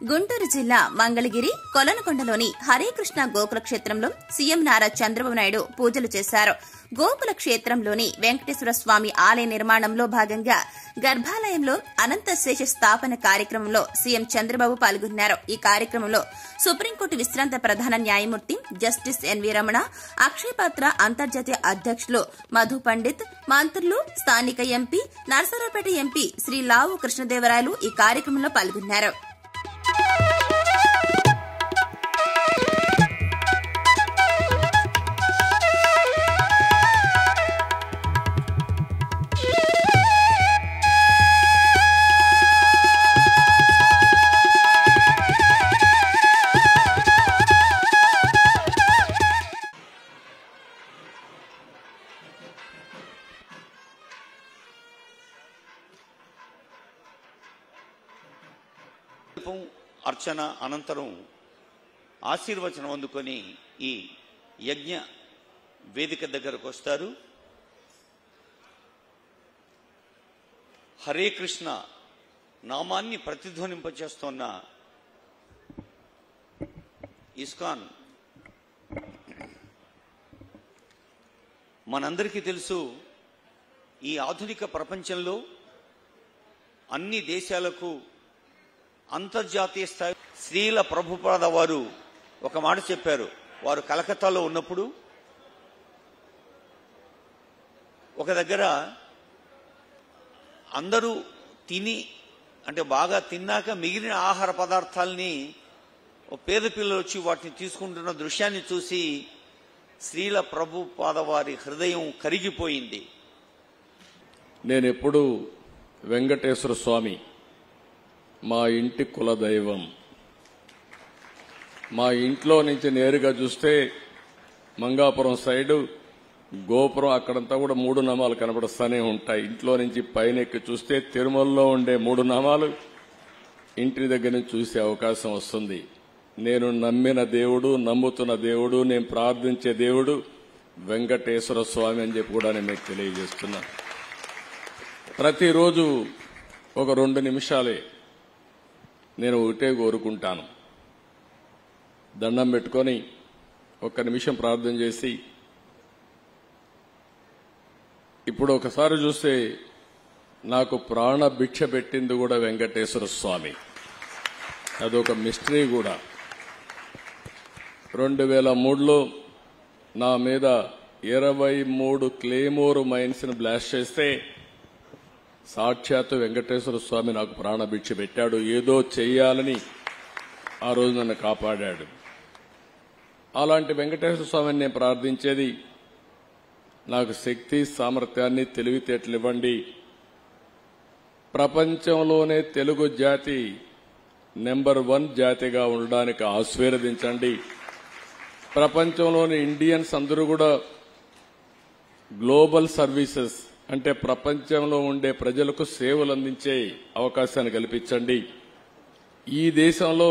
గుంటూరు జిల్లా మంగళగిరి కొలనకొండలోని హరేకృష్ణ గోకుల క్షేత్రంలో సీఎం నారా చంద్రబాబు నాయుడు పూజలు చేశారు. గోకుల క్షేత్రంలోని వెంకటేశ్వర స్వామి ఆలయ నిర్మాణంలో భాగంగా గర్భాలయంలో అనంత శేష స్థాపన కార్యక్రమంలో సీఎం చంద్రబాబు పాల్గొన్నారు. ఈ కార్యక్రమంలో సుప్రీంకోర్టు విశ్రాంత ప్రధాన న్యాయమూర్తి జస్టిస్ ఎన్వీ రమణ, అక్షయపాత్ర అంతర్జాతీయ అధ్యక్షులు మధు పండిత్, మంత్రులు, స్థానిక ఎంపీ, నర్సరావుపేట ఎంపీ శ్రీ లావు కృష్ణదేవరాయలు ఈ కార్యక్రమంలో పాల్గొన్నారు. అర్చన అనంతరం ఆశీర్వచనం అందుకొని ఈ యజ్ఞ వేదిక దగ్గరకు వస్తారు. హరే కృష్ణ నామాన్ని ప్రతిధ్వనింపచేస్తున్న ఇస్కాన్ మనందరికీ తెలుసు, ఈ ఆధునిక ప్రపంచంలో అన్ని దేశాలకు అంతర్జాతీయ స్థాయి శ్రీల ప్రభుపాద వారు ఒక మాట చెప్పారు. వారు కలకత్తాలో ఉన్నప్పుడు ఒక దగ్గర అందరూ తిని అంటే బాగా తిన్నాక మిగిలిన ఆహార పదార్థాలని పేద పిల్లలు వచ్చి వాటిని తీసుకుంటున్న దృశ్యాన్ని చూసి శ్రీల ప్రభుపాద వారి హృదయం కరిగిపోయింది. నేనెప్పుడు వెంకటేశ్వర స్వామి మా ఇంటి కులదైవం. మా ఇంట్లో నుంచి నేరుగా చూస్తే మంగాపురం సైడు గోపురం అక్కడంతా కూడా 3 నామాలు కనబడుస్తూనే ఉంటాయి. ఇంట్లో నుంచి పైన ఎక్కి చూస్తే తిరుమలలో ఉండే 3 నామాలు ఇంటి దగ్గర నుంచి చూసే అవకాశం వస్తుంది. నేను నమ్మిన దేవుడు, నమ్ముతున్న దేవుడు, నేను ప్రార్థించే దేవుడు వెంకటేశ్వర స్వామి అని చెప్పి కూడా నేను మీకు తెలియజేస్తున్నా. ప్రతిరోజు ఒక 2 నిమిషాలే నేను ఒకటే కోరుకుంటాను. దండం పెట్టుకొని 1 నిమిషం ప్రార్థన చేసి, ఇప్పుడు ఒకసారి చూస్తే నాకు ప్రాణ భిక్ష పెట్టింది కూడా వెంకటేశ్వర స్వామి. అదొక మిస్టరీ కూడా. 2003లో నా మీద 23 క్లేమోర్ మైన్స్ ని బ్లాస్ట్ చేస్తే సాక్షాత్తు వెంకటేశ్వర స్వామి నాకు ప్రాణభిక్ష పెట్టాడు. ఏదో చెయ్యాలని ఆ రోజు నన్ను కాపాడాడు. అలాంటి వెంకటేశ్వర స్వామిని నేను ప్రార్థించేది, నాకు శక్తి, సామర్థ్యాన్ని, తెలివితేటలు ఇవ్వండి. ప్రపంచంలోనే తెలుగు జాతి నెంబర్ 1 జాతిగా ఉండడానికి ఆశీర్వదించండి. ప్రపంచంలోని ఇండియన్స్ అందరూ కూడా గ్లోబల్ సర్వీసెస్ అంటే ప్రపంచంలో ఉండే ప్రజలకు సేవలు అందించే అవకాశాన్ని కల్పించండి. ఈ దేశంలో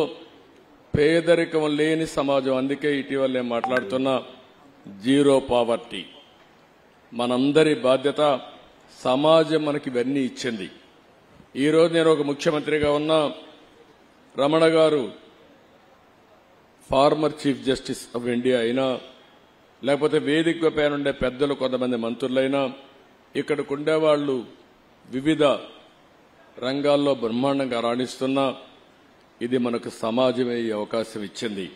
పేదరికం లేని సమాజం, అందుకే ఇటీవల నేను మాట్లాడుతున్న జీరో పావర్టీ మనందరి బాధ్యత. సమాజం మనకి ఇవన్నీ ఇచ్చింది. ఈరోజు నేను ఒక ముఖ్యమంత్రిగా ఉన్నా, రమణ గారు former chief justice of India అయినా, లేకపోతే వేదిక పైన ఉండే పెద్దలు కొంతమంది మంత్రులైనా, ఇక్కడికి ఉండేవాళ్లు వివిధ రంగాల్లో బ్రహ్మాండంగా రాణిస్తున్నా, ఇది మనకు సమాజమే ఈ అవకాశం ఇచ్చింది.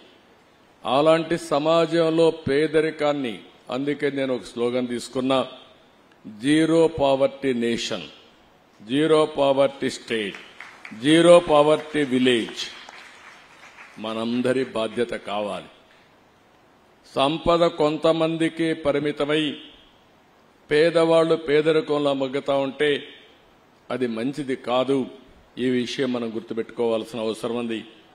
అలాంటి సమాజంలో పేదరికాన్ని, అందుకే నేను ఒక స్లోగన్ తీసుకున్నా, zero poverty nation, zero poverty state, zero poverty village మనందరి బాధ్యత కావాలి. సంపద కొంతమందికి పరిమితమై పేదవాళ్లు పేదరికంలో మగ్గుతా ఉంటే అది మంచిది కాదు. ఈ విషయం మనం గుర్తుపెట్టుకోవాల్సిన అవసరం ఉంది.